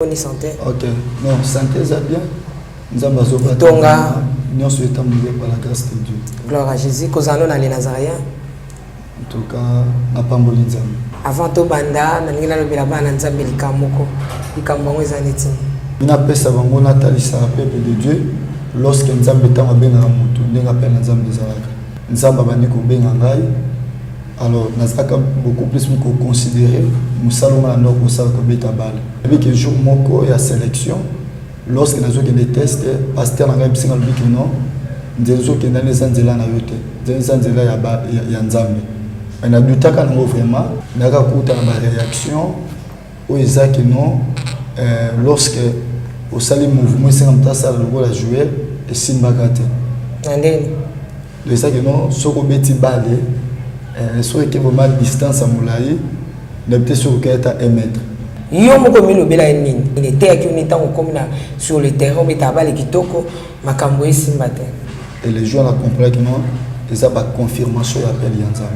Bonne santé. Ok. Non, santé, ça bien. Nous avons besoin de Tonga. Nous sommes par la grâce de Dieu. Gloire à Jésus. Kozano na les Nazaréens. En tout cas, n'a pas moli nzambe. Avant to banda, na ngina lobela bana nzambe likamoko. Likambo ezaneti. Ina pesa bango na talisa peuple de Dieu lorsque nzambe tanga benga mutu ndenga pena nzambe zalaka. Nzamba bandi ko benga ngai. Alors, nous avons beaucoup plus considéré Moussaloma et Moussal comme beta balle. Avec un jour, Moko et la sélection, lorsque nous avons des tests, pasteur n'a pas pu dire que non, nous avons des anzela na yote, des anzela ya nzambe. On a du temps quand nous vraiment, nous avons une réaction où ils disent que non, lorsque au salut mouvement, c'est comme ça le rôle à jouer et simbagate. De ça que non, ce qu'on beti balle. Soit qu'il y a une distance à Moulaye, il peut sur 1 mètre. Yo moko milo bela nini. Il était avec une état comme sur le terrain mais tabale kitoko makambo esimbate. Et les joueurs ont compris que non, ils ont pas confirmation appel Yanzam.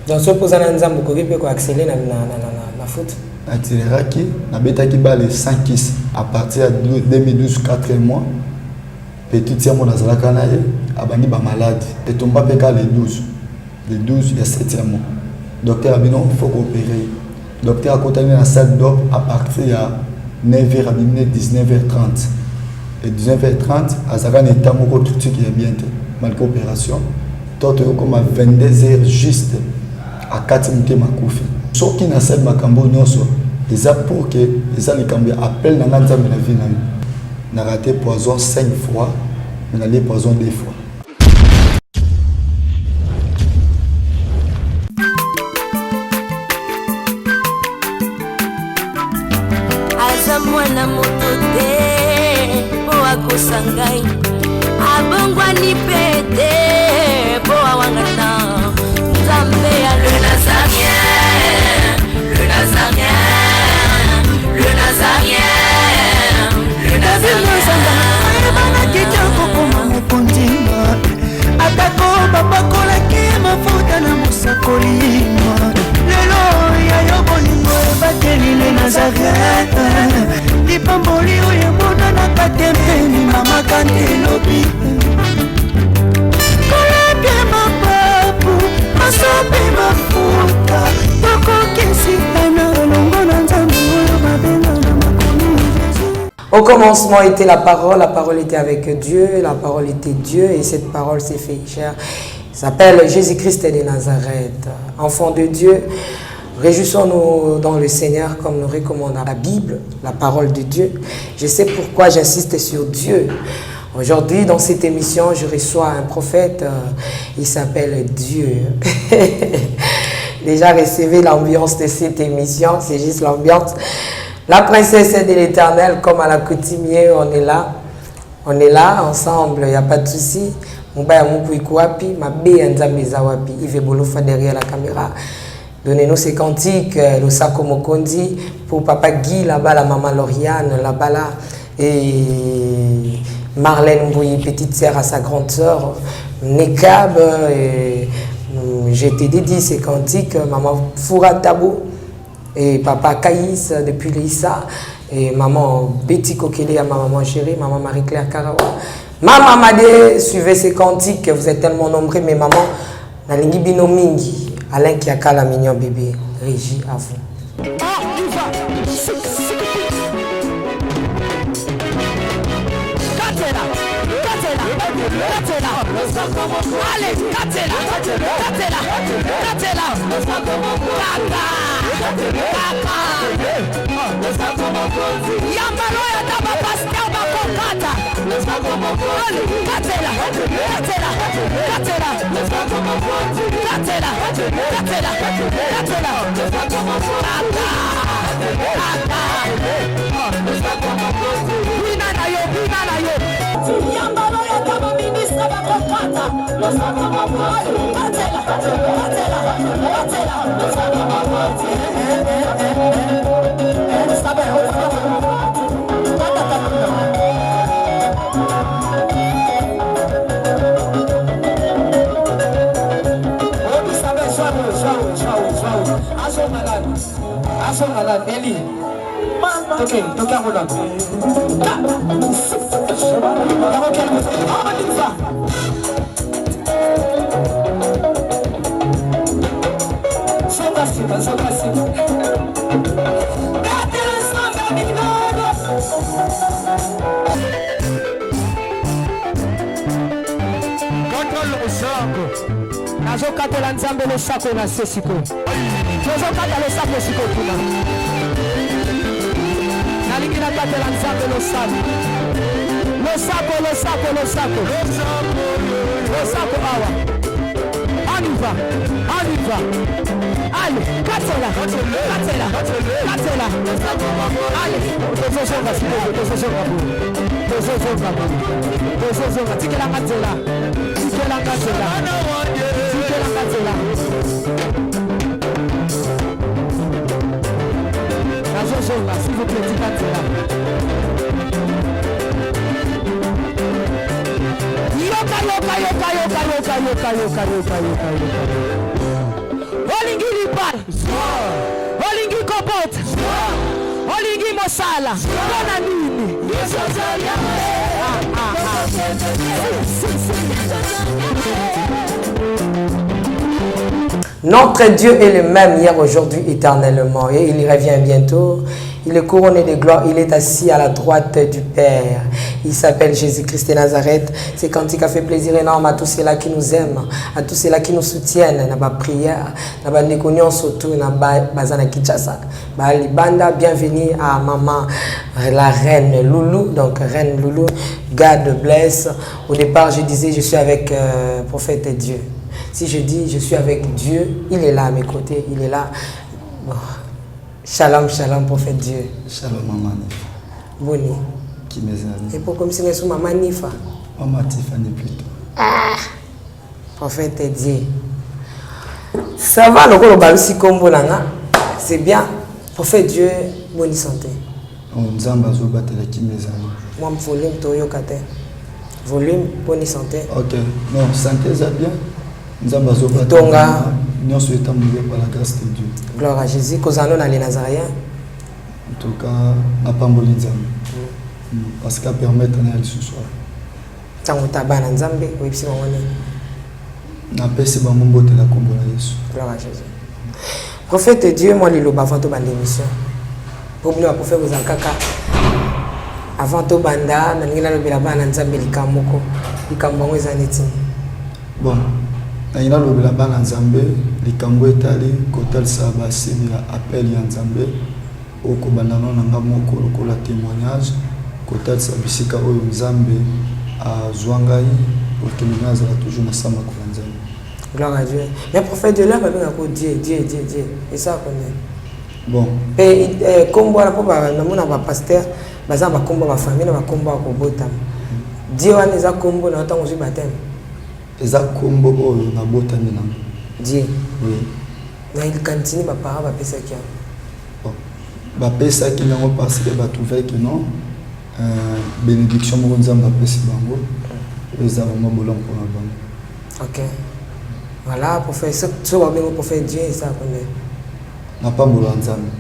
Donc ce posana nzambo ko vipe ko accélérer na foot. Atiraki na beta ki balle 5 kiss à partir de 2012 4 mois. Petit tiamo na zalaka na ye abani ba malade. Et tomba peka les 12. Le 12, il y a 7e mois. Docteur Abinon, il faut opérer. Docteur a continué dans la salle d'op à partir de 9h à 19h30. Et 19h30, à Zagan et Tamoko, tout ce qui est bien, malgré l'opération. Tout comme à 22h juste à 4 minutes ma koufi. Ce qui n'a pas de makambo nyoso, ils ont pour que les Alicambés appellent dans la vie. On a raté poison 5 fois, on a allé poison 2 fois. Mwana moto te po akosangai abongwa ni pete po awangata nzambe ya le Nazarien, le Nazarien, le Nazarien, le Nazarien. Bana kitoko koma mokondima atako babakolaki mafuta na mosakolima lelo ya yobolingo ebateli le Nazarien. Pamboli oyo mona na katembeni mama kandelobi kolapye mapapu masope mafuta tokokesitana longo na nzambe oyo babenga na makomi Jésus. Au commencement était la parole était avec Dieu, la parole était Dieu et cette parole s'est fait chair. Il s'appelle Jésus-Christ de Nazareth, enfant de Dieu. Réjouissons-nous dans le Seigneur comme nous recommande la Bible, la parole de Dieu. Je sais pourquoi j'insiste sur Dieu. Aujourd'hui, dans cette émission, je reçois un prophète, il s'appelle Dieu. Déjà, recevez l'ambiance de cette émission, c'est juste l'ambiance. La princesse de l'Éternel, comme à l'accoutumée, on est là ensemble, il n'y a pas de souci. Mubaya Mukuiku wapi, Mabé Nzambeza wapi, Yves Bolofa derrière la caméra. Donnez-nous ces cantiques, le Sako Mokondi, pour Papa Guy, là-bas, la maman Lauriane, là-bas, là, et Marlène Mbouyi, petite sœur à sa grande sœur, Nekab, je t'ai dédié ces cantiques, maman Foura Tabou, et Papa Kaïs, depuis l'Issa, et maman Betty Kokele, ma maman chérie, maman Marie-Claire Karawa. Maman Madé, suivez ces cantiques, vous êtes tellement nombreux, mais maman, Nalingi Bino Mingi. Alain qui a calé mignon bébé, Régie à vous. Allez, Eli, manda Nazokatela nzambe losako na se siko. Nazokata losako siko kuna. Nalingi nakatela nzambe losako. Losako awa. Aniva. Allez, katela. Allez, tozosonga siko, tozosonga. Tikela katela. Nazosonga, s'il vous plaît, tikatela. Yoka. Olingi lipal. Olingi kopot. Olingi mosala. Kona nini. Notre Dieu est le même hier, aujourd'hui, éternellement. Et il revient bientôt. Il est couronné de gloire. Il est assis à la droite du Père. Il s'appelle Jésus-Christ de Nazareth. C'est quand il a fait plaisir énorme à tous ceux-là qui nous aiment, à tous ceux-là qui nous soutiennent. Dans ma prière, dans ma néconion surtout, dans ma Kinshasa. Banda, bienvenue à maman, la reine Loulou. Donc, reine Loulou, God bless. Au départ, je disais, je suis avec prophète Dieu. Si je dis, je suis avec Dieu, il est là à mes côtés, il est là. Bon. Shalom, prophète Dieu. Shalom, maman. Boni. Qui mes amis. Et pour comme si nous maman Nifa. Maman Tiffany plutôt. Ah, prophète Dieu. Ça va, le gros balusi combo nanga. C'est bien. Prophète Dieu, bonne santé. On zamba zo batela qui mes amis. Moi, volume toyo kate. Volume, bonne santé. Ok. Non, santé ça bien. Zamba zo batela. Tonga. Nous souhaitons par la grâce de Dieu. Gloire à Jésus. Kozano na les Nazaréens. En tout cas, n'a pas mboli nzambe. Parce qu'à permettre na ce soir. Tango tabana nzambe, oui psi mangone. Na pesi ba mbote la kombo na Yesu. Gloire à Jésus. Prophète Dieu, moi lilo ba fanto bande émission. Problème à prophète vous en kaka. Avant to banda, na ngila lobela bana nzambe likamoko. Likambo ezaneti. Bon. Naina lobela bana nzambe likambo etali kotalisa basini ya appel ya nzambe okobanda na nga moko lokola témoignage kotalisa bisika oyo nzambe azwa ngai okende nazala toujours na samba ko nzambe. Gloire à Dieu. Mais prophète de là va bien ko Dieu. Et ça connaît. Bon. Et kombo la poba na mona ba pasteur baza ba kombo ba famille ba kombo ko botam. Dieu wana za kombo na tango zu baptême. Eza kombo oyo na botami na Dieu. Oui. Na il cantine ba para ba pesa kia. Bon. Ba pesa ki nango parce que ba trouver que non bénédiction mo nzamba pesi bango. Eza vraiment bolon pour na bango. OK. Voilà, professeur, tu vas bien prophète Dieu ça connaît. Na pas molo nzambe.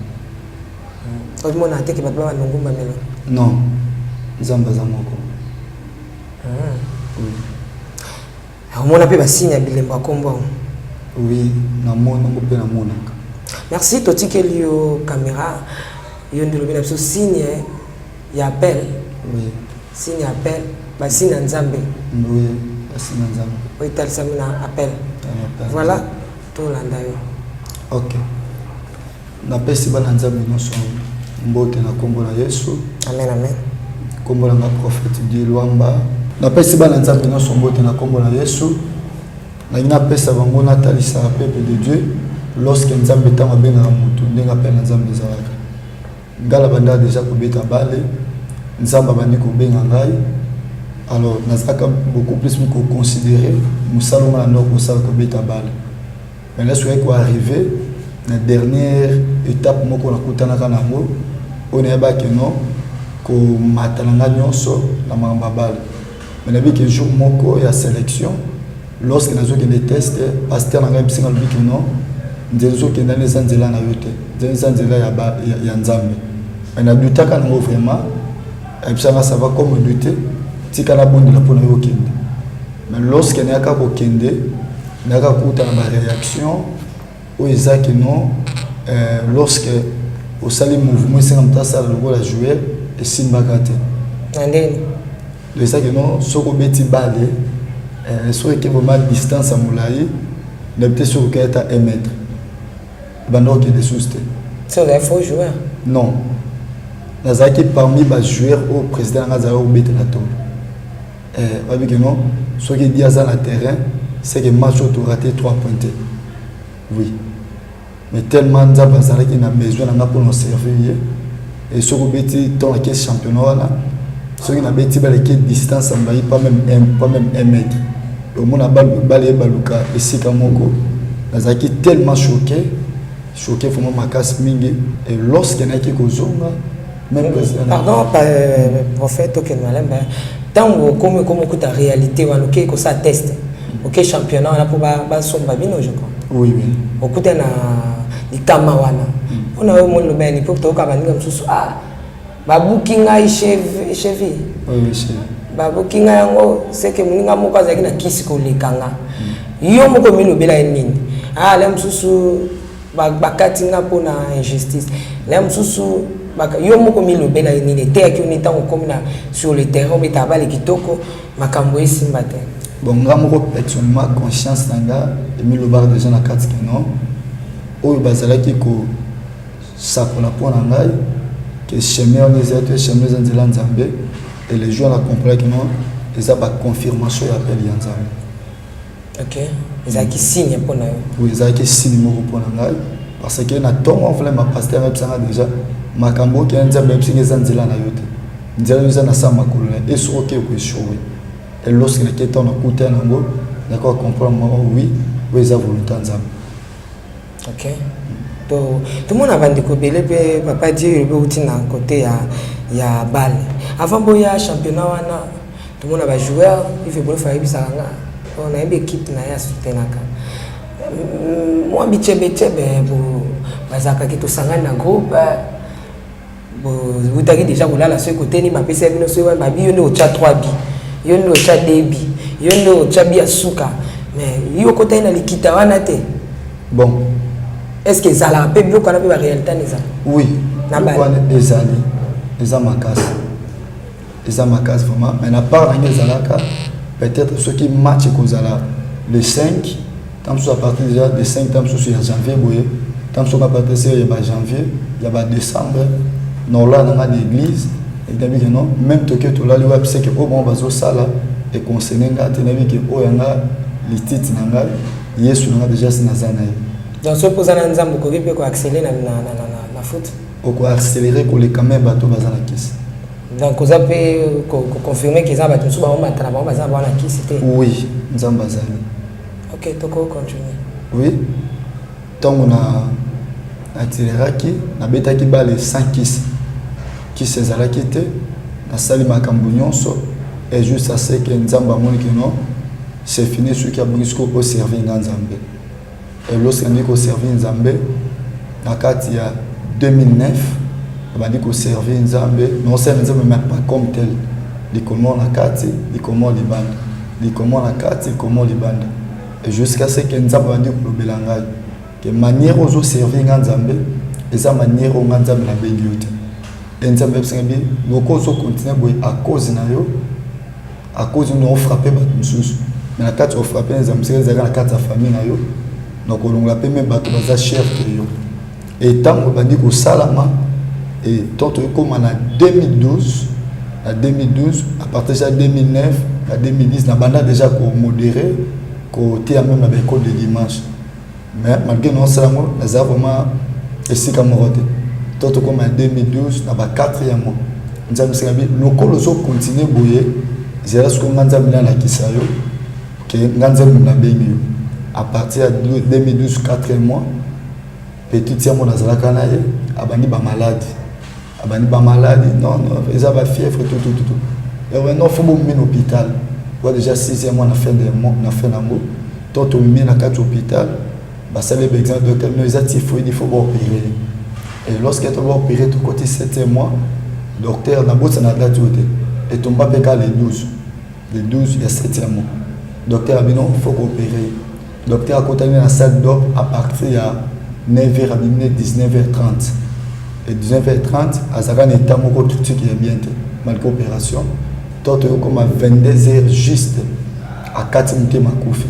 Tout le monde a été qui va ba ngumba melo. Non. Nzamba za moko. Oui. On a pu signer bilemba kombo. Oui, na mona ngope na mona. Merci toti que lio caméra yo ndilo bina so signe ya appel. Oui. Signe appel, ba signe nzambe. Oui, ba signe nzambe. Oui, tel samina appel. Voilà, tout landa yo. OK. Na pesi ba nzambe no so mbote na kombo na Yesu. Amen. Kombo na prophète Dieu Luamba. Na pesi ba nzambe no so mbote na kombo na Yesu. Na ina pesa bango na talisa peuple de Dieu lorsque nzambe tanga benga mutu ndenga pena nzambe zalaka. Ngala banda déjà ko beta bale nzamba bandi ko benga ngai. Alors nazaka beaucoup plus me considérer musaloma na ko sala ko beta bale. Mais là soit ko arriver na dernière étape moko na kutana kana ngo on est ba que non ko matalanga nyonso na mamba bale. Mais na bi que jour moko ya sélection lorsque nous avons des tests, pasteur n'a pas dit que non, nous avons des nzela na yote, des nzela ya nzambe. On a douté quand on vraiment, et ça va comme douter, si quand la bonne de la peau n'a aucune. Mais lorsqu'il n'y a qu'à aucune, il n'y a qu'à une réaction, ou exact non, lorsque au salut mouvement, c'est comme ça, le rôle à jouer, et si on va gâter. Le sac non, ce qu'on met petit balai, soit qu'il y a vraiment distance à moulaï, ne peut-être sur qu'il est à 1 mètre. Bandor qui est des soustés. C'est un faux joueur. Non. Nazaki parmi les joueurs au président Nazaro Bete la tour. Parce que non, ce qui dit à la terrain, c'est que le match a raté 3 points. Oui. Mais tellement de gens qui ont besoin de nous servir. Et ce qui est dans la championnat, ceux qui ont besoin de la distance, pas même 1 mètre. Au moins, balayé baluka et Sikamoko. Nazaki tellement choqué vraiment ma casse mingi. Et lorsqu'il y a qui kozonga, même président. Pardon, prophète, ok, madame. Tant que ta réalité, que ça teste. Ok, championnat, on a pour son babino, je crois. Oui, oui. Au côté de Kamawana. On a eu mon lobby, il faut que tu aies comme ça. Ah, Baboukinga chevi. Oui, chef. Baboukinga yango, c'est que mon gars moka zaki na kisiko lekanga. Yo moko mi lobby la nini. Ah, l'aime sous bakatinga pona injustice. L'aime sous yo moko mi lobby la nini. Te aki on est comme sur le terrain, mais t'as balé kitoko makambo esimbate. Bon, je suis personnellement conscience et je suis déjà dans 4 ans. Où je suis que chemin les chemin Nzambe et les gens comprennent que non, ils ont la confirmation appel Nzambe. OK. Ils ont qui signe pour nous. Oui, ils ont qui signe pour nous parce que na tongo on fait ma pasteur déjà makambo qui Nzambe singe zanzela na yote. Nzela na sa makolo et sur OK ko showe. Et lorsque les questions ont coûté un mot, d'accord, comprendre oui, ils ont voulu Nzambe. OK. Tout le monde a vendu que papa dit il veut un côté il y a balle. Avant boya championnat tout le monde a joué, il fait bon faire ça. On a une équipe na ya soutenaka. Moi bichebe bazaka ki to sanga na groupe. Vous avez déjà la ce côté ni ma PC bino so ba bi yo no cha 3 bi. Yo no cha 2 bi. Yo no cha bi asuka. Mais yo côté na likita wana te. Bon. Est-ce que ça a un peu mieux qu'on a vu la réalité? Oui, ils ont ma casse vraiment. Mais à part peut-être ceux qui matchent le 5, tant à partir déjà de 5, tant sur janvier, tant à partir de janvier, il y a décembre, nous là dans l'église, et non, même tout là, c'est que au bon bazo sala et concerné que au yanga les titres nanga, yesu nanga déjà c'est nazanaï. Donc, ce que vous avez accélérer la foot. Vous accélérer pour les caméras bateaux basant la kiss. Donc, vous avez confirmé qu'ils ont battu la kiss. Oui, nous avons basé. Ok, donc on continue. Oui, tant on a accéléré, on a bêté les 5 kiss. Qui s'est quitté, on a sali ma cambouillon, et juste à ce que nous avons c'est fini ce qui a besoin de servir dans Zambie. Et lorsqu'on dit qu'on servi Nzambe, il y a 2009, on dit qu'on servi Nzambe, non c'est Nzambe même pas comme tel. Les comment la carte, les comment les bandes, les comment la carte, les comment les bandes. Et jusqu'à ce que Nzambe a dit qu'on le bélangaï, que manière aux autres servir Nzambe, et sa manière aux Nzambe la béniote. Et Nzambe s'engager, nos causes continuent à cause à cause de nous frapper battus. Mais la carte on frappé Nzambe, c'est la carte de famille na yo. Donc on l'appelle même bateau baza cher que yo. Et tant on dit qu'au Salama et tant comme en 2012 à partir de 2009 à 2010 la bande déjà qu'on modéré côté même avec l'école de dimanche. Mais malgré non Salama les a vraiment ici comme roté. Tant comme en 2012 na ba 4e mois. Nous avons dit nos colosos continuer boyer. C'est là ce qu'on a mis la kisayo que nganza na bengi. À partir de 2012, 4 mois, petit tiers mon azalaka naye, abani ba maladie, non, ils avaient fièvre, tout. Et maintenant, il faut mener l'hôpital. Voilà déjà 6e mois, on a fait un mot. Tant on met dans 4 hôpital, bah ça les besoins de quelqu'un, ils ont typhoïde, il faut opérer. Et lorsqu'il est opéré tout côté 7e mois, le docteur n'a pas de date. Et ton papa est les 12. Les 12, il y a 7e mois. Le docteur a dit non, il faut opérer. Le docteur a continué dans la salle d'op à partir de 9h à 19h30. Et 19h30, à Zagan et Tamoko, tout ce qui est bien, malgré l'opération. Toi, tu es comme à 22h juste à 4 minutes ma koufi.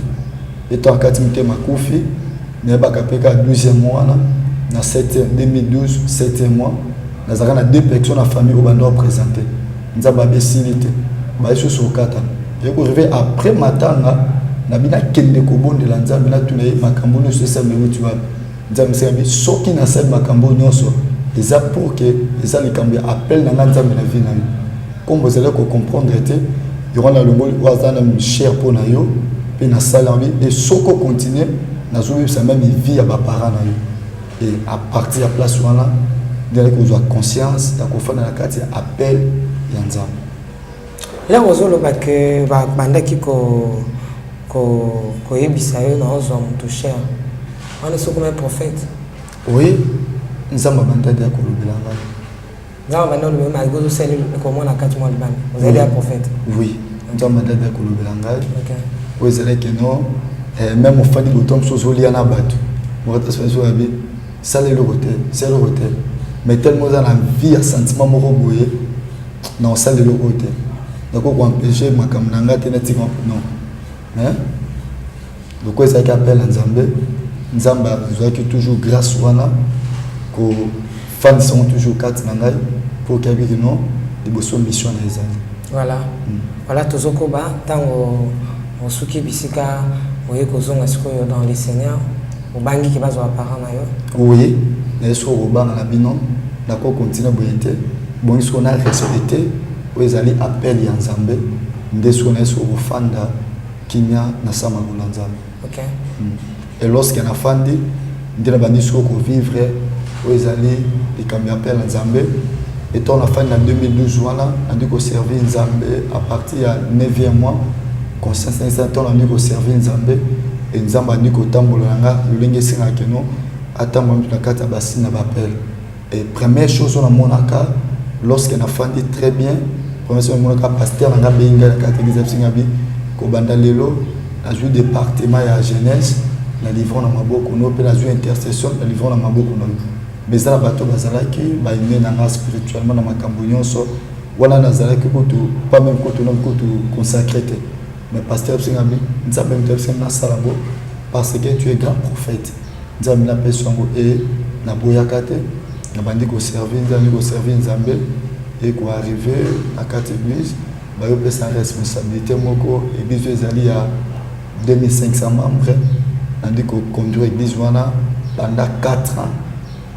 Et toi, à 4 minutes ma koufi, il y a 12e mois, dans 2012, 7e mois, nous avons 2 personnes dans la famille qui ont présenté. Nous avons des facilités. Nous avons des kata. Et vous arrivez après matin, nous avons des kobon de l'anza, nous avons des makambo, nous avons des rituels. Nous avons des ceux qui n'ont pas de makambo, nous avons des pour que les gens appellent dans l'anza de la vie. Comme vous allez comprendre, il y aura le mot qui est cher pour nous, puis dans la salle, et ceux qui continuent, nous avons même vie à nos parents. Et à partir de la place où on a, vous avez conscience, vous avez fait la carte, appel et un zam. Là, vous avez que bandaki ko ebisayo na ozo mutoshe. On est sur comme un prophète. Oui, nous avons bandaki ya kolobelanga. Nous avons bandaki le même gozo sel comment la carte moi le ban. Vous êtes un prophète. Oui, nous avons bandaki ya kolobelanga. OK. Oui, c'est là que non même au fadi botom sozoli ana batu. Moi ta spenso abi, ça le côté, c'est le côté. Mais tellement dans la vie, un sentiment moro boye, non, ça le côté. Donc, on empêcher ma camarade de non. Hein? Donc, c'est ça qui appelle Nzambe. Nzambe, nous avons toujours grâce à nous, que les fans sont toujours 4 nangai pour qu'il y ait non, des bonnes missions les années. Voilà. Voilà, tout ce qu'on a, tant qu'on souki bisika, vous voyez qu'on a dans les seigneurs, au bangi qui va se parents d'ailleurs. Oui, les choses au banc à la binon, d'accord, continue à boiter. Bon, ils sont à respecter. Ils allaient appeler Nzambe, des soins sur le fanda Kinya Nasama Nzambe. OK. Et lorsqu'il y a un fandi, ils allaient vivre, ils allaient les camions appellent Nzambe. Et on a fait en 2012, on a dû servir Nzambe à partir du 9e mois. Conscience on a dû servir Nzambe. Et Nzambe a dû tambolanga, le lingue singakeno, attendre la carte à bassine à l'appel. Et première chose, on a mon cas, lorsqu'il y a un fandi très bien. Première chose, on a pasteur dans la benga la catégorie singabi ko banda lelo la joué département ya jeunesse la livrons dans maboko no pe la joué intercession la livrons dans maboko no mais ça la bato bazalaki ba ine na spirituellement na makambo nyonso wala nazalaki ko to pas même ko to non ko to consacré mais pasteur singabi nzambe mtebse na salabo parce que tu es grand prophète nzambe na pesongo et na boyakate na bandi ko servir nzambe et pour arriver à 4 églises, il y a une responsabilité. L'église est à 2500 membres. On dit qu'on conduit l'église pendant 4 ans.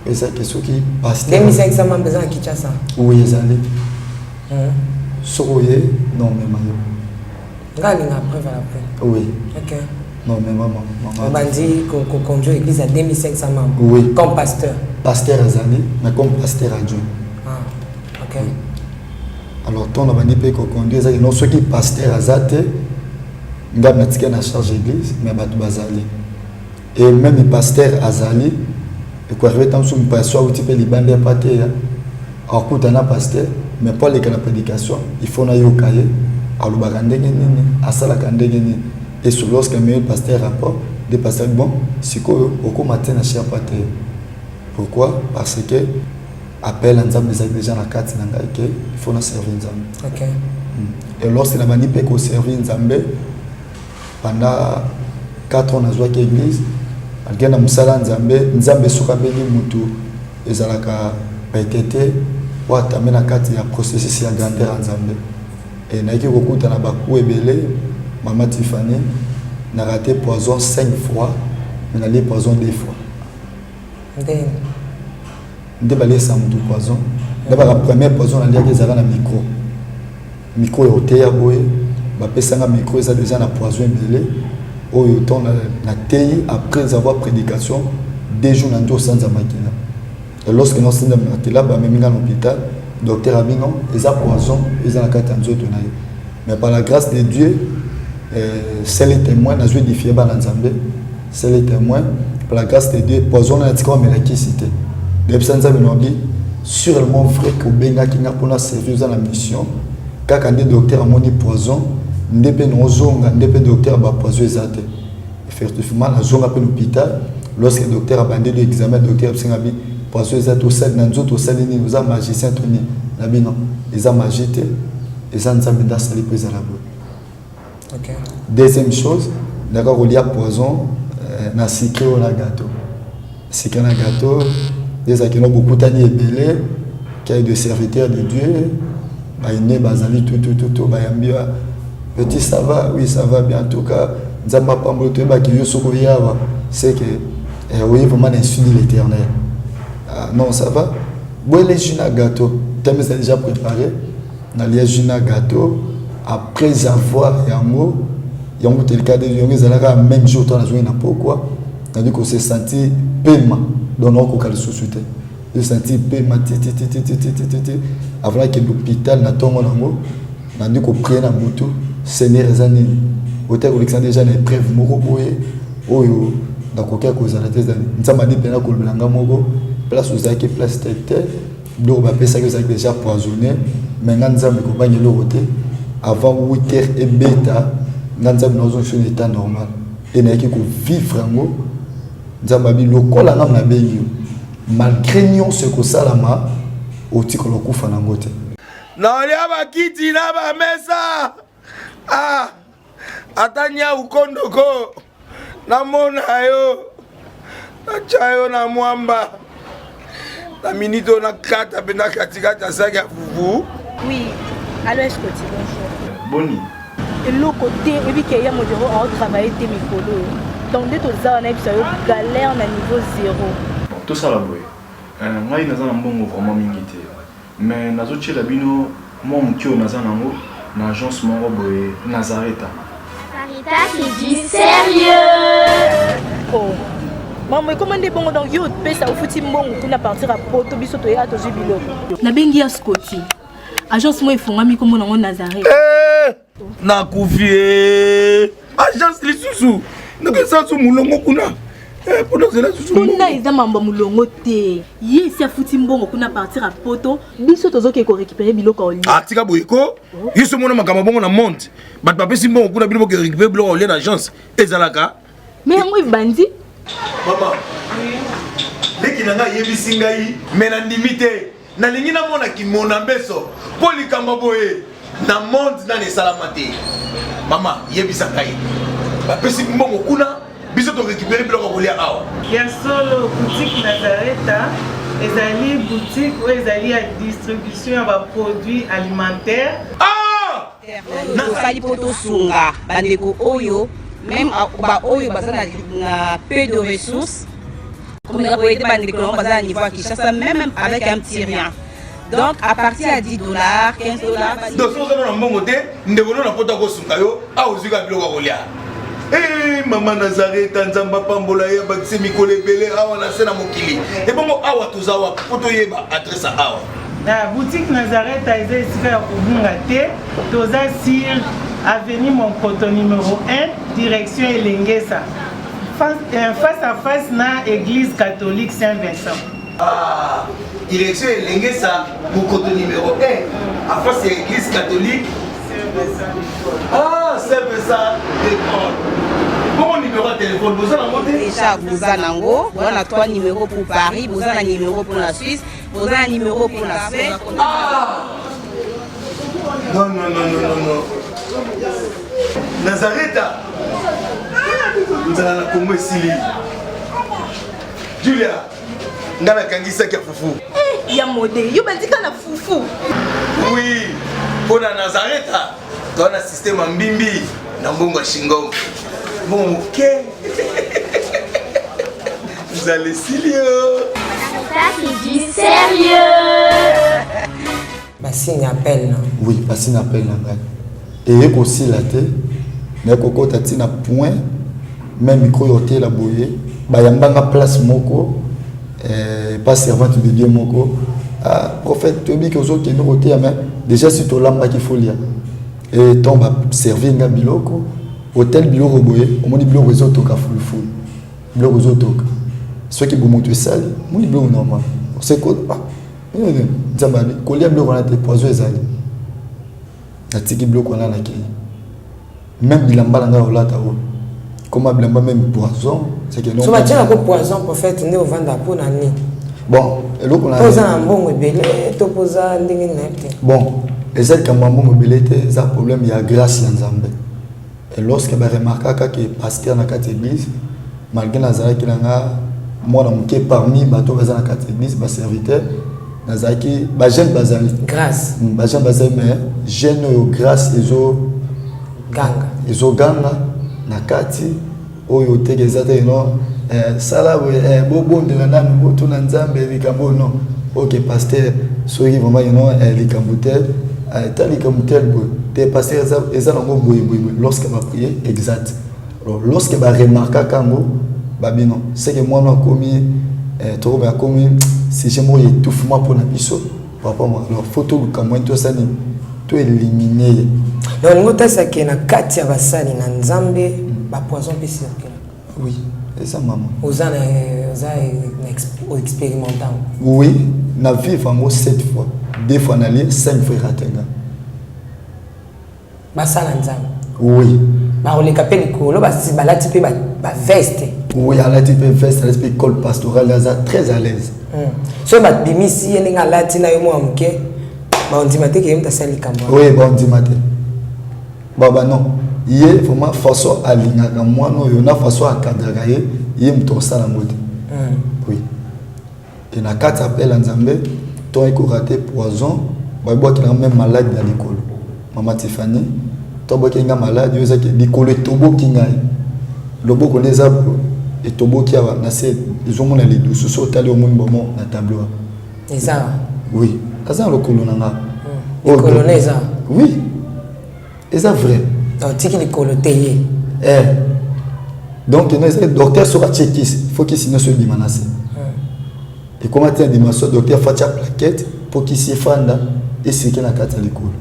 Et c'est quelque chose qui passe. 2500 membres à Kinshasa? Oui, ils allaient. Soyez, non, mais maman. Oui. OK. Non, mais maman. On va dire qu'on conduit l'église à 2500 membres. Oui. Comme pasteur. Pasteur Azali, mais comme pasteur adjoint. OK. Alors, ton abani peut conduire ça. Non, ceux qui pasteur Azate, ils ont en charge l'église, mais ils bazali. Et même les pasteurs Azali, et quoi arriver tant sur une passion où tu peux les bander à pâté. Alors, quand on a pasteur, mais pas les cas de prédication, il faut naïo cahier, à l'oubarandé à salakandé. Et sur lorsqu'un meilleur pasteur rapport, des pasteurs bon, c'est qu'au matin à cher pâté. Pourquoi? Parce que appel Nzambe déjà la carte il faut nous servir Nzambe. OK. Et lorsque la mani peut servir Nzambe pendant 4 ans dans une église, algen na musala Nzambe soka beli mutu ezalaka petete wa tamé na carte ya processus ya grandeur Nzambe. Et na ki kokuta na baku ebele maman Tiffany n'a raté poison 5 fois, mais n'a lié poison 2 fois. Débalé ça mon poison. D'abord la première poison on a dit qu'ils avaient un micro est au théâtre bah personne a micro ça déjà na poison belé au temps la théi après avoir prédication 2 jours dans deux sans makina. Et lorsque nous sommes là bah même dans l'hôpital docteur Abino ils a poison ils ont la carte en autres mais par la grâce de Dieu c'est les témoins n'a joué difficile dans Nzambe c'est les témoins par la grâce de Dieu poison n'a dit comme la cité depuis ça nous dit sûrement vrai que benga qui n'a pas servi dans la mission quand un docteur a moni poison ndepé nozonga ndepé docteur ba poison ezate effectivement la zonga pe l'hôpital lorsque le docteur a bandé l'examen docteur singabi poison ezate au sel na nzoto salini nous a magicien toni na bino les a magité et ça nous a mis dans sali prise à la boue. OK. Deuxième chose, d'accord, il y a poison na sucre au gâteau. Sucre na gâteau, des qui ont beaucoup d'années ébélé, qui a de serviteurs de Dieu, bah il n'est basali tout, bah yambia petit ça va, oui ça va bien en tout cas, nzamba pamboto ba qui yosoko yava, c'est que oui vraiment l'insuline de l'Éternel. Non ça va. Bois les jus na gâteau, thème c'est déjà préparé. Na les jus na gâteau après avoir yango yango tel cas de yango zalaka même jour dans la journée na pourquoi on dit qu'on s'est senti paiement dans notre cas de société de sentir paiement avant que l'hôpital na tongo nango on dit qu'on prenne na moto Seigneur zanini hôtel Alexandre déjà na épreuve moko boye oyo na kokia ko zala te zani nzamba dit pena ko langa moko place aux acquis place tête donc ba pesa que ça déjà poisonné mais nzamba ko banyelo côté avant 8h et bêta dans un état normal et n'a qui vivre en nzambabi lokola na na beyo malgré nous ce que salama au tikolo kufa na ngote na lia bakiti na ba mesa atanya ukondoko na mona yo na chayo na mwamba na minito na kata bena katikata saka fufu. Oui, alors est-ce que tu bonjour. Boni. Et l'autre côté, et puis qu'il y a mon bureau à travailler des micros. Donc, dès que ça, on a eu galère à niveau 0. Bon, tout ça là, oui. Moi, je suis vraiment minité. Mais je suis là, moi, je suis dans l'agence Nazareth. Sarita qui dit sérieux. Oh. Maman, comment est bon donc yo pesa au fouti mbongo pour partir à Porto biso to ya to jibilo. Na bengi ya Scotty. Agence moi ifonga mi comme on Nazareth. Na kufie. Agence lisusu. Naka sa su mulongo kuna. Pour nous là susu. Kuna iza mambo mulongo te. Ye si a fouti mbongo kuna partir à Porto biso to zoke ko récupérer biloko oli. Ah tika boyeko. Yeso mona makamba bongo na monte. Bat papa si mbongo kuna biloko récupérer biloko oli na agence. Ezalaka. Mais moi bandi. Maman. Dès qu'il n'a yebi singai mena limité. Na lingi na mona ki mona beso. Poli kamba boye. Na monde na ne salamate. Maman, yebi sangai. Ba pesi mbongo kuna biso to récupérer biloko kolia awa. Ya solo boutique Nazareth, ezali boutique où ezali à distribution de produits alimentaires. Ah! Na sali poto sunga bandeko oyo même ba oyo bazana na peu de ressources. Comme la boîte bandeko bazana niveau à Kinshasa même avec un petit rien. Donc à partir à $10, $15. Donc si vous avez un bon côté, nous devons nous apporter au sungayo à ozuka biloko kolia. Eh maman Nazareth nzamba pambola ya bakise mikole belé awa na sena mokili. Et bon awa tozawa poto yeba adresse awa. La boutique Nazareth a été ici à Kubungate, toza sur avenue Monkoto numéro 1, direction Elengesa. Face à face na église catholique Saint-Vincent. Ah, direction Elengesa, Monkoto numéro 1, à face de l'église catholique Saint-Vincent. Ah, Saint-Vincent d'école. Bon numéro de téléphone, vous avez monté déjà vous avez on a 3 numéros pour Paris, vous avez un numéro pour la Suisse, vous avez un numéro pour la Suède. Ah! Non. Nazareth. Nous allons la Congo Sili. Julia, nous allons kangisa kia fufu. Eh, ya modé, yo bandika na fufu. Oui, pour la Nazareth, tu as un système en bimbi, na mbongo shingo. Bon, ok. Vous allez Silio. Sarita qui dit sérieux. Bassine appelle. Oui, Bassine appelle là. Et aussi la tête, mais koko tati na point, même micro yoté la boye, bayambanga place moko, pas servante de Dieu moko. Prophète Tobi que ozo keno roté mais déjà si to lamba ki folia. Et tombe servir nga biloko, hôtel biloko boye, on dit biloko zo toka full. Biloko zo toka. Ceux qui bomo to sali, mon biloko normal. c'est quoi nzambani kolia biloko wana te poison ezali natiki biloko wana na kei même bilamba na nga olata o comment bilamba même poison c'est que non so batia ko poison prophète ne ovanda po na ni bon eloko na poza na mbongo ebele to poza ndenge na te bon ezali kamba mbongo ebele te eza problème ya grâce ya nzambe et lorsque ba remarquaka que pasteur na kati église malgré nazalaki na nga mwana moke parmi bato baza na kati église ba serviteur nazaki ba jeune bazali grâce ba jeune bazali mais jeune yo grâce ezo ganga na kati oyo tegeza te no sala bobondela nanu boto na nzambe likambo non OK pasteur soki vraiment you know likambo tel ta likambo tel bo te pasteur eza nango boye lorsque ba prier exact alors lorsque ba remarquer kango babino c'est que moi non commis trop ba commis si j'ai moi étouffement pour na biso papa moi alors photo lu kamwe to sani to éliminer donc ngota saki na kati ya basali na nzambe ba poison pesi oui et ça maman oza expérimentant oui na vivre en 7 fois 2 fois aller 5 fois ratenga basala nzambe oui ba oleka pe likolo basi balati pe ba veste oui alati pe veste alati pe col pastoral là très à l'aise so ba bimisi yene nga lati na yo mo amke ba ondimate ke yemta sali kamba oui ba ondimate baba non yé vraiment façon alinga moi no yo na façon akadra yé mto sala mode oui et na kati appel nzambe to eko raté poison ba boki na même malade na likolo mama Tiffany to boki nga malade yo zaki likolo tobo kingai lobo koneza et tobo ki ava na se ils ont mon les douce so tali au monde bon na tableau eza oui kaza lokolo nanga lokolo neza oui eza vrai tiki likolo teye donc le docteur sera checké il faut qu'il signe ce dimanche et comment tu as dit monsieur docteur fait ta plaquette pour qu'il s'y fanda et c'est qu'il a quatre l'école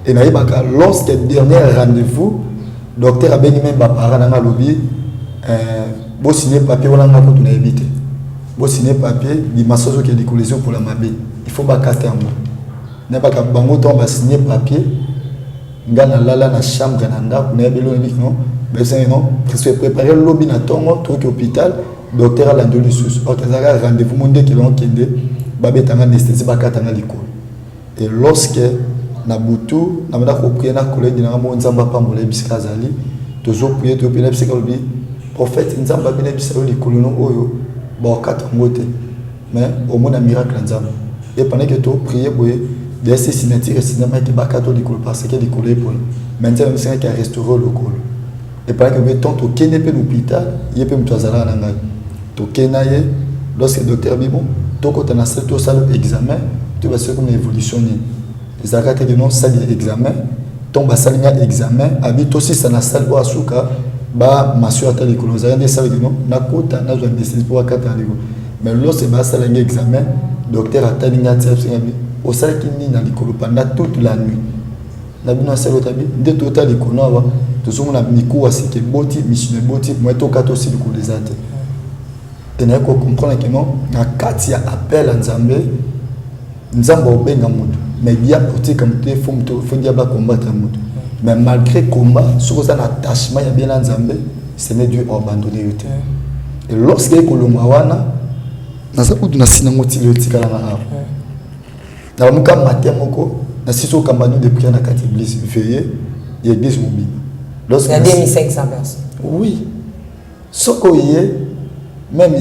et na ibaka lorsque dernier rendez-vous docteur a béni même parents dans le lobby bo signer papier on a pas tout na éviter bo signer papier dimanche qui est décollation pour la mabé il faut pas quatre ans n'a pas ka bango to ba signer papier ngana lala na chambre na ndako na belo ni non besoin non se préparer lobby na tongo truc hôpital docteur a l'andolu sous OK ça rendez-vous monde qui l'ont kende babetanga anesthésie bakatanga likolo et lorsque na butu na manda ko prier na collègue na mo nzamba pambola bisika zali tozo prier to pela bisika lobi prophète nzamba bina bisika likolo no oyo ba kata ngote mais au moins un miracle nzamba et pendant que to prier boye des signature cinéma qui ba kata likolo parce que likolo est pour maintenant c'est qui a restauré le col et pendant que mettons to kene pe l'hôpital yepé mtwazala na ngai to kenaye lorsque le docteur dit bon to ko tana salle to salle examen tu vas faire comme évolution ni les arrêtés de non salle examen tombe salle examen habite aussi ça na salle ou asuka ba masura ta likolo za des salle de non na kota na zo décision pour kata liko mais lorsque ba salle examen docteur atani ngati au salle qui ni na likolo pendant toute la nuit na bino salle otabi de total likolo wa to somo na miku asike boti mission boti moi to kato aussi likolo des ate et na ko comprendre que non na kati ya appel à nzambe nzambe obenga mutu mais bien porté comme te faut dire ba combattre mutu mais malgré combat sur ça attachement ya bien nzambe c'est ne Dieu abandonné yote et lorsque kolonga wana na sabu na sinango ti le tikala na muka matin moko na siso kambanu de prière na kati église veiller l'église mobile lorsque il y a 2500 personnes oui soko yé même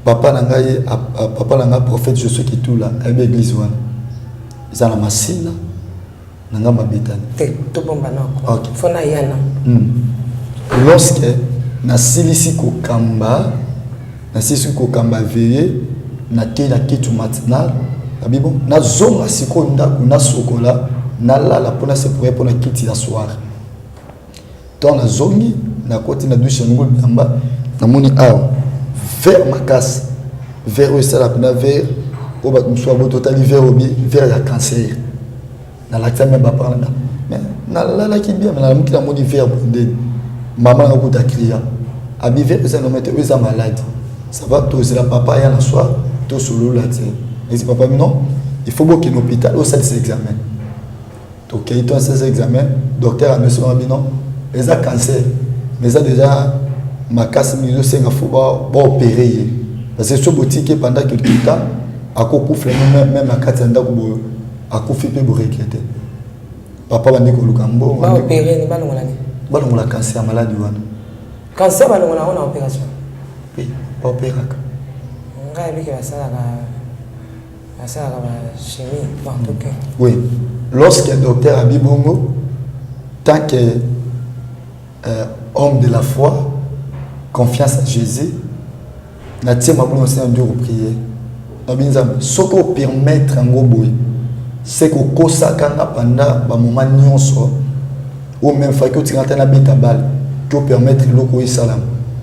papa nanga prophète je suis qui tout là à l'église wana ils la masina nanga mabetani to bomba nako OK fona yana lorsque na silisi ko kamba veiller na tela kitu matinal abibo na zonga siko ndako na sokola na lala pona se pour na kiti ya soir ton na zongi na koti na douche ngol bamba na moni awa vers makasi vers o sala na vers o ba mso abo totali vers obi vers ya cancer na la tame ba parla mais na la ki bien na mki na moni vers bonde maman na kuta kriya abi vers ça no mete eza malade ça va to c'est la papa ya na soir tout solo là et c'est papa non il faut beaucoup qu'un hôpital au sein de ces examens donc il y a ces examens docteur a monsieur non les a cancer mais ça déjà ma casse milieu c'est qu'il faut pas opérer parce que ce boutique pendant quelques temps à quoi couvre même à 4 ans à quoi fait pour regretter papa va dire que le cambo va opérer ni ba longolani ba longola cancer maladie wana cancer ba longola on opération oui pas opérer ngai biki ba sala la chimie en tout cas oui lorsque docteur Abi Bongo tant que homme de la foi confiance à Jésus na tie mabulu c'est un Dieu prier na binzam soko permettre ngo boy c'est que kosakanga pendant ba moment nyonso ou même fa que tu rentres na beta balle pour permettre loko salam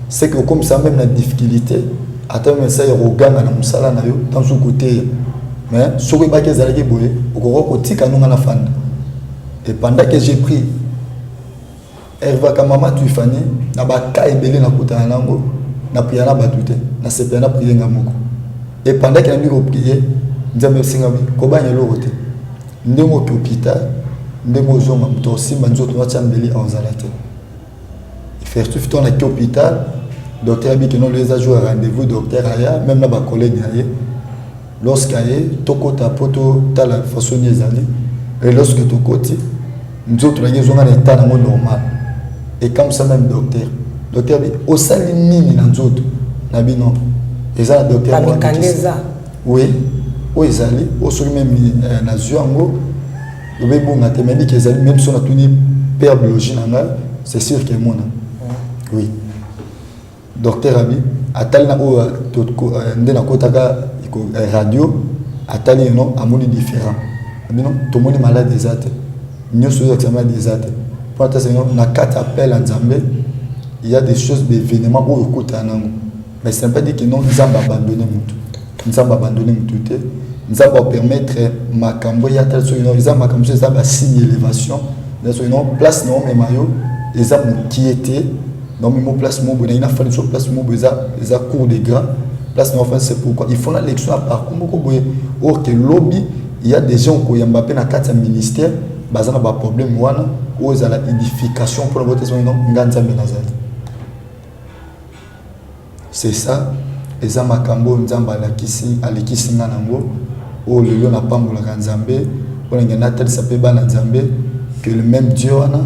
c'est que comme ça même la difficulté attends mais ça yoganga na musala na yo dans son côté mais soko ba kezala ke boy okoko kotika nunga na fanda et pendant que j'ai pris elle va comme maman tu fani na ba ka ebele na kutana nango na priana batute na sepena prier ngamoko et pendant que nous prier nzambe singabi ko ba nyelo rote ndemo ki hôpital ndemo zonga mto simba nzoto wa chambeli ozalate faire tout temps na hôpital docteur abi que non les a joué rendez-vous docteur aya même na ba collègue aye lorsqu'aye tokota poto tala façon ezali et lorsque tokoti nzoto na zonga na état na normal et comme ça même docteur bi au sali nini na nzoto na bino eza docteur oui o ezali o soli même na zuango obe bonga te même que ezali même si on a tuni père biologie na c'est sûr que mona oui docteur abi atali na o ndena kotaka radio atali non amoni différent bino to moni malade des ates nyoso examen des ates pour ta seigneur na quatre appels à Nzambe il y a des choses des événements où écoute anango mais c'est pas dit que non nous avons abandonné mutu nous avons abandonné mutu nous avons permettre makambo ya tel so ils ont makambo ça ba signe élévation dans so non place non mais mayo ils ont qui était non mais mon place mon bonne il a fallu sur place mon beza ils a cours de gras place non enfin c'est pourquoi il faut la lecture à part comme beaucoup boye or que lobby il y a des gens qui yamba pe na quatre ministère bazana ba problème wana ou za la édification pour la votation non nganza benazali c'est ça eza makambo nzamba la kisi alikisi nga nango o lelo na pambola nzambe pour ngena tel sape bana nzambe que le même Dieu wana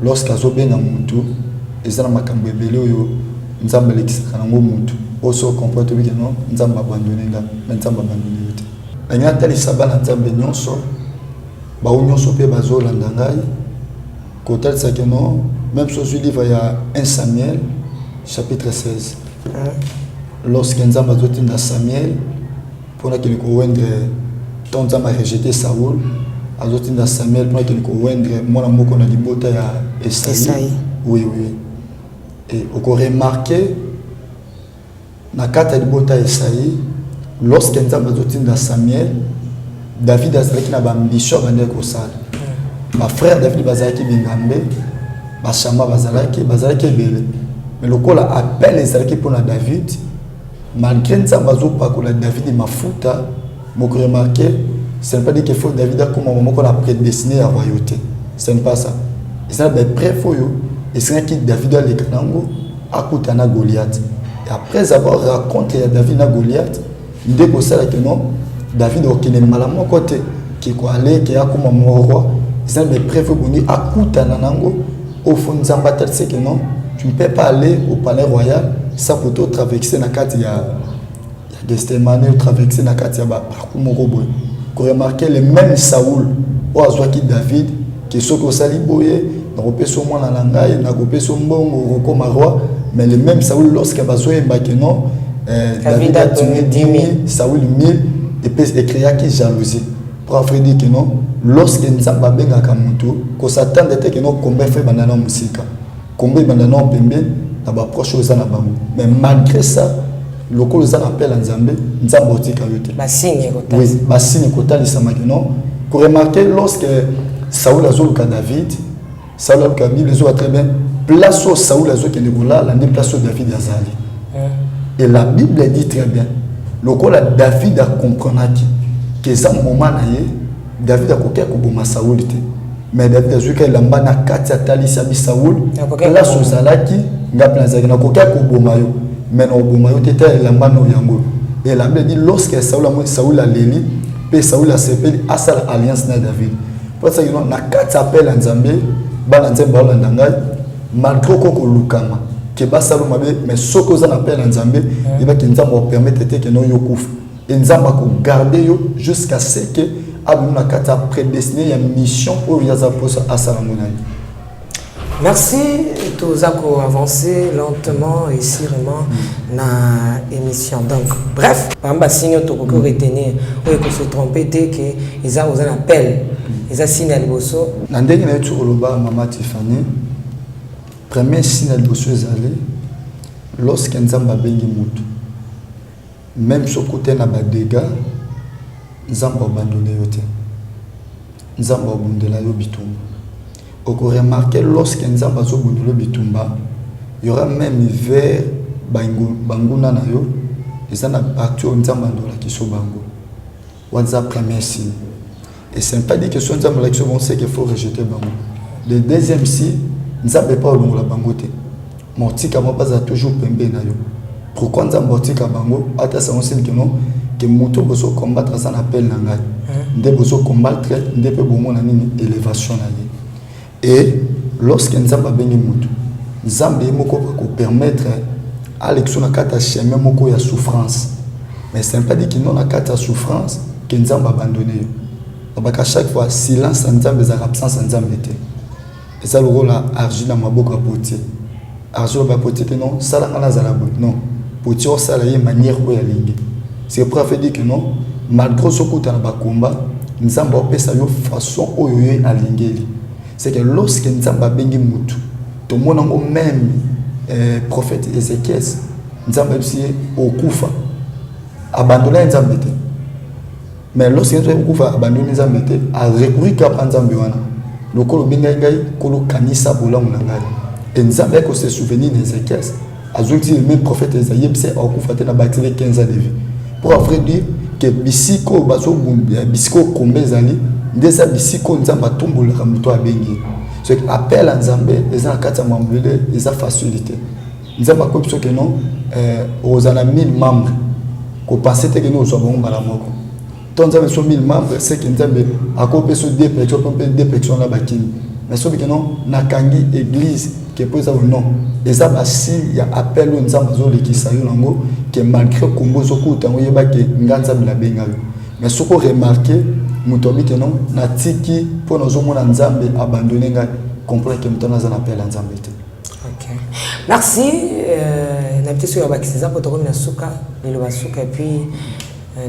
lorsqu'azo benga mutu eza na makambo ebele oyo nzamba lekisa nango mutu o so comporte bien non nzamba abandonné nga nzamba abandonné yote ngena tel sabana nzambe nyonso ba nyonso pe bazolanda ngai kotel ça que non même chose du livre il y a 1 Samuel chapitre 16 lorsque Nzamba zotinda Samuel pour qu'il couvendre tant Nzamba rejeté Saoul azotinda Samuel pour qu'il couvendre mon moko na libota ya Esaïe oui et on remarqué na kata libota ya Esaïe lorsque Nzamba zotinda Samuel David azalaki na ambition bande ko sala ma frère David bazalaki bingambe bashamba bazalaki belé mais le col appelle les alaki pour David malgré ça bazo pas que David mafuta moko remarqué c'est pas dit qu'il faut David comme moment qu'on a prédestiné à royauté c'est pas ça c'est ben prêt faut yo et c'est qui David a les kanango akutana Goliath et après avoir raconté à David na Goliath dès que ça que non David okine malamu côté qui ko aller qui a comme roi c'est ben prêt faut bongi akutana nango au fond Nzamba tel c'est que non tu ne peux pas aller au palais royal sans pour traverser la carte il y a Gethsemane ou traverser la carte il y a parcours morobo qu'on remarquer le même Saoul ou azwaki David qui soko sali boye na kopeso mwana na ngai na kopeso mbongo comme roi mais le même Saoul lorsque bazoye bakeno David a tué 10 000 Saoul 1000 et puis écria qui jalousie pour faire dire que non lorsque Nzamba benga kamuto ko s'attendait que non combien fait banana musika combien banana pembe na ba proche aux na bango mais malgré ça le col za appelle Nzambe Nzamba otika yote ba signe kota oui ba signe kota lisama que non pour remarquer lorsque Saoul azoluka David Saoul a Bible zo très bien place au Saoul azo que ne bola la place au David azali et la Bible dit très bien lokola David a comprendre que ça moment naie David a kokia koboma Saoul te mais David a zuka lamba na kati atali sabi Saoul la sozalaki ngapna zaki na kokia koboma yo mais no boma yo tete lamba no yango et la Bible dit lorsque Saoul a leli pe Saoul a sepeli asala alliance na David pour ça que na kati appel Nzambe bana Nzambe ba ndangai malgré koko lukama que basalo mabe mais soko za appel Nzambe il va que Nzambe permettre que no yokufa et Nzambe ko garder yo jusqu'à ce que abuna kata prédestiné ya mission pour yaza posa asala monai. Merci, tous avons avancé lentement et sûrement dans l'émission. Donc, bref, par exemple, si nous avons retenir, ou que se tromper, dès qu'ils ont un appel, ils ont signé le bosso. Dans le dernier tour, Maman Tiffany, premier signe de bosso est allé lorsqu'un Nzamba bengi mutu. Même sur côté na ba dégâts, Nzamba abandonné yote. Nzamba abandonné yo bitumba. Vous remarquez lorsqu'un Nzamba abandonné bitumba, il y aura même vers banguna na yo, ils ont actué Nzamba ndola ki so bango. WhatsApp premier signe. Et c'est pas dit que son Nzamba la ki so bon c'est qu'il faut rejeter bango. Le deuxième signe, Nzamba pas au la bangote. Mortika mo pas toujours pembe na yo. Pourquoi Nzamba mortika bango ata ça on sait que non que moto boso combattre ça appel na ngai. Nde boso combattre nde pe bomo na nini élévation na ye. Et lorsque Nzamba bengi moto, Nzamba moko ko permettre à l'exo na kata chemin moko ya souffrance. Mais c'est pas dit que non na kata souffrance que Nzamba abandonné. Donc à chaque fois silence Nzamba za absence Nzamba était. Et ça le rôle à argile na maboko a potier. Argile ba potier non, ça la na za non. Potier ça la manière où ya lingi. C'est pour faire dire que non, malgré ce coup dans le combat, Nzamba pesa yo façon oyo alingeli. C'est que lorsque Nzamba bengi mutu, tout le monde même prophète Ézéchiel, Nzamba aussi au kufa abandonné Nzamba te. Mais lorsque Nzamba kufa abandonné Nzamba te, a recourir à Nzamba wana. Le kolo benga ngai kolo kanisa bola munangai. Et Nzamba ko se souvenir d'Ézéchiel, azouti le même prophète Ézéchiel c'est au kufa te na bâtir 15 ans de vie. Pour vrai dire que bisiko baso bisiko kombezali ndesa bisiko Nzamba tombola muto abengi. Ce qui appelle Nzambe les en kata mambele les a facilité. Nzamba ko biso que non ozana 1000 membres ko penser que nous so bon bala moko. Ton Nzambe so 1000 membres c'est que Nzambe akope so deux personnes là bakini. Mais so que non nakangi église que pose au nom. Les abasi il y a appel Nzamba zo le kisayo nango que malgré kombo zo ko tango yeba que nganza bila benga. Mais ce qu'on remarque mutobi que non natiki pour nous omona Nzambe abandonner nga comprendre que mutana za appel Nzambe te. OK. Merci na petit sur ba kisa pour tokomina suka le basuka et puis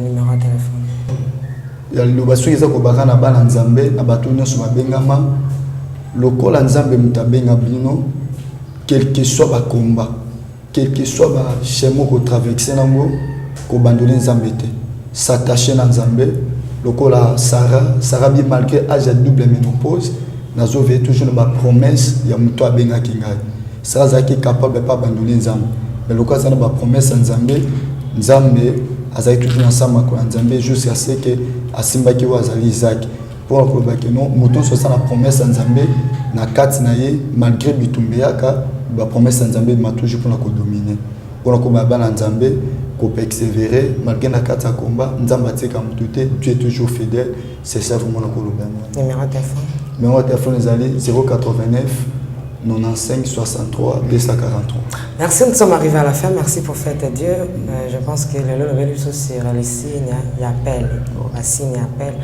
numéro de téléphone. Ya le basuka za ko bakana bana Nzambe na batu nyonso babengama lokola Nzambe mutabenga bino quel que soit ba combat, quel que soit ba chemin ko traverser nango ko abandonner Nzambe te. S'attacher à Nzambe, lokola Sarah bien malgré âge à double ménopause, nazo veille toujours ma promesse ya muto abenga kingai. Sarah qui capable pas abandonner Nzambe. Mais lokola ça na ba promesse Nzambe, Nzambe azali toujours ensemble avec Nzambe jusqu'à ce que asimba ki wazali Isaac. Pour que non, muto so ça la promesse Nzambe na kati na ye malgré bitumbeaka ba promesse Nzambe ma toujours pour la ko dominer. Pour ko ba Nzambe qu'on peut persévérer malgré la carte à combat. Nzamba tika mutute, Dieu est toujours fidèle. C'est ça vraiment le problème. Numéro de téléphone. Numéro de téléphone est allé 089 95 63 243. Merci, nous sommes arrivés à la fin. Merci pour faire tes dieux. Je pense que le level du c'est le signe, il appelle. Le signe appelle.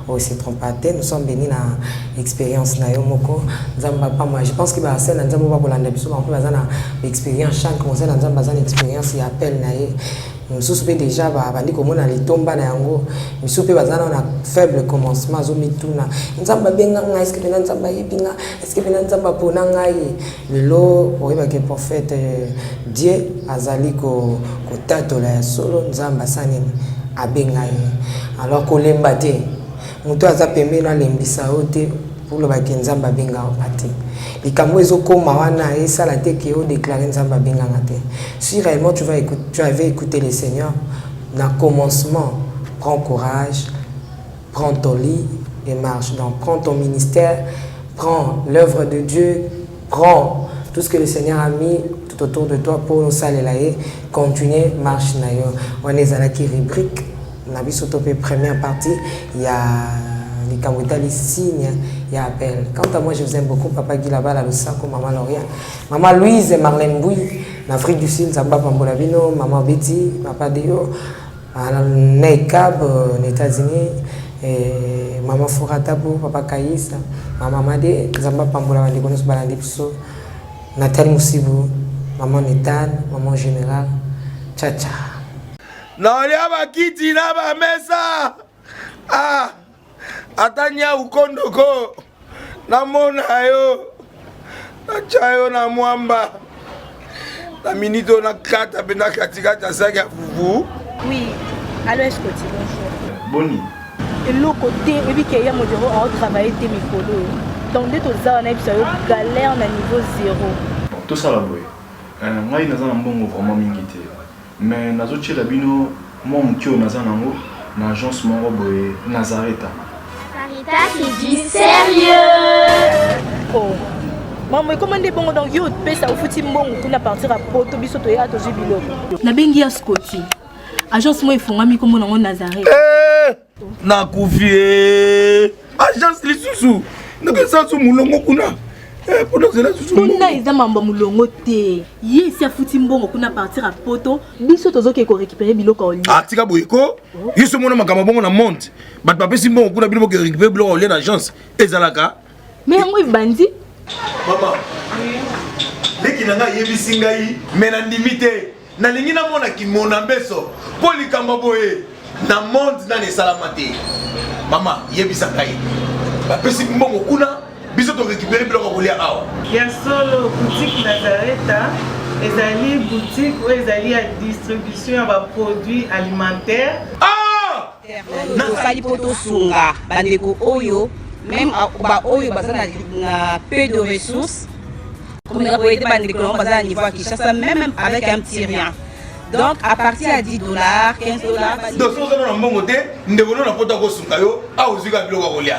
On se trompe pas. Nous sommes bénis dans l'expérience na yomoko. Nzamba pas moi. Je pense que bah c'est dans Nzamba pour l'année biso. On peut baser dans l'expérience. Chaque conseil dans Nzamba baser l'expérience. Il appelle na ye. Nous sommes déjà bah bandi comme on a les tombes na yango. Nous sommes baser dans un faible commencement. Zomi tuna. Nzamba benga nga. Est-ce que benga Nzamba yipinga? Est-ce que benga Nzamba pona nga ye? Le lot pour que prophète Dieu azali ko tato la solo Nzamba sanini abenga ye. Alors qu'on l'embate. Muto aza pembe na lembisa ote pour le baki Nzamba benga opate. Likambo ezokoma wana esala te ke o déclarer Nzamba benga ngate. Si réellement tu avais écouté le Seigneur, dans le commencement, prends courage, prends ton lit et marche. Donc prends ton ministère, prends l'œuvre de Dieu, prends tout ce que le Seigneur a mis tout autour de toi pour nous saluer, continuer marche. On est à la rubrique, on a vu sur la première partie, il y a les signes, il y a appel. Quant à moi, je vous aime beaucoup, Papa Guy Labal, à Lusako, Maman Lauria, Maman Louise et Marlène Bouy, en Afrique du Sud, Zamba Pambolabino, Maman Betty, Papa Deo, Neikab, aux États-Unis, et Maman Fouratabou, Papa Kaïs, Maman Made, Zamba Pambolabino, Balandipiso, Nathalie Moussibou, Maman Netan, Maman Général, Tcha-tcha. Non, il y a ma kiti, là, ma mesa. Ah! Atanya ukondoko namona yo nachayo na mwamba na minito na kata pena katikata saki ya fufu. Oui, allô Escoti, bonjour. Boni. Et l'autre côté, et puis qu'il y a mon bureau à travailler des micros. Donc dès que ça on a eu galère na niveau 0. Tout ça là boy. Moi il naza mbongo vraiment mingité. Mais nazoche la bino moi mkio naza nango na agence moko boy Nazareta. Qui dit sérieux. Oh. Maman, comment est bon donc yo pesa au fouti mbongo kuna partir à poto biso to ya to jibilo. Na bengi ya Scotty. Agence moi ifungami comme na Nazareth. Na kufie. Agence lisusu. Ndeke sansu mulongo kuna. Pour cela susu. Kuna eza mamba mulongo te. Yesi afuti mbongo kuna partir à poto biso tozoke ko récupérer biloko oli. Ah tika boyeko. Yiso mona makamba bongo na monte. Bat papa si mbongo kuna biloko récupérer biloko oli na agence. Ezalaka. Mais yango bandi. Maman. Leki nanga yebisi ngai mena ndimite. Na lingi na mona ki mona mbeso. Poli kamba boye. Na monde na ne salamate. Mama yebisa ngai. Papa si mbongo kuna biso to récupérer biloko kolia awa. Ya solo boutique Nazareta, ezali boutique où ezali à distribution ya ba produits alimentaires. Ah! Tosali poto sunga bandeko oyo même ba oyo bazana na peu de ressources. Comme on a été bandeko on bazana niveau Kinshasa même avec un petit rien. Donc à partir à $10, $15. Donc si on a un bon côté, ndeko na poto ko sunga yo, a ozika biloko kolia.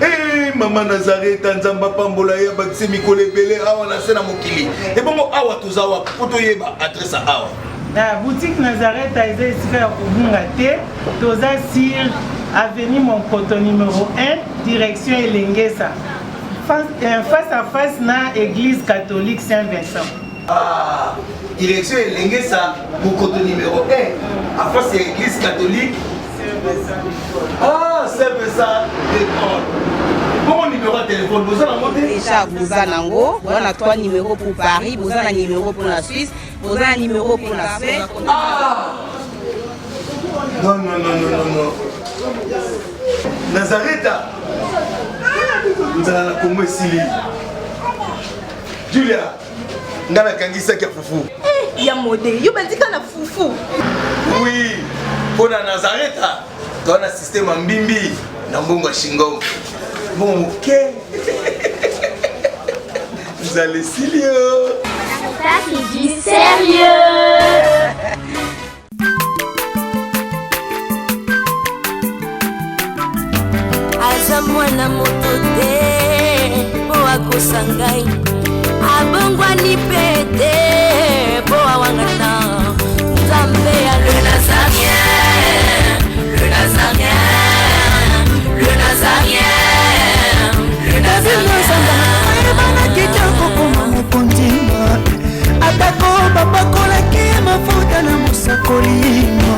Eh maman Nazareth nzamba pambola ya bakise mikole belé awa na sena mokili. Et bongo awa tozawa poto yeba adresse awa. La boutique Nazareth a été ici à Kubungate, toza sur avenue Monkoto numéro 1, direction Elengesa. Face à face na église catholique Saint-Vincent. Ah, direction Elengesa, Monkoto numéro 1, à face de l'église catholique. Ah, c'est ça. Bon numéro de téléphone, vous avez monté déjà vous avez nango, vous avez 3 numéros pour Paris, vous avez un numéro pour la Suisse, vous avez un numéro pour la Suisse. Ah! Non. Nazareta. Vous avez la Congo Sili. Julia, ngana kangisa kia fufu. Eh, ya modé, yo bandika na fufu. Oui, pour la Nazareta, tu as un système en bimbi, dans mon chingom. Bon, ok. Vous allez Silio. Qui dit sérieux. Aza mwana moto te po akosangai abongwani pete po awangana Nzambe ya le Nazarien, le Nazarien, le Nazarien, le Nazarien. Bana kitoko koma mokondima atako babakolaki mafuta na mosakolima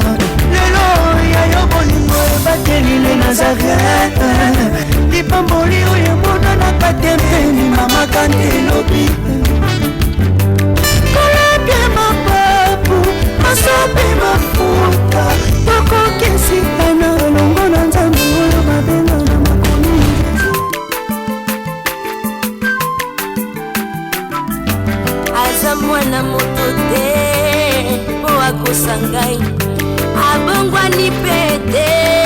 lelo yayo bolingo ebateli le Nazareth lipamboli oyo emonanaka tempeni mama kandi elobi kolapie mapapu masope mafuta tokokesikana longo na Nzambe oyo babenga na makomi aza mwana moto te po akosangai abongwani pete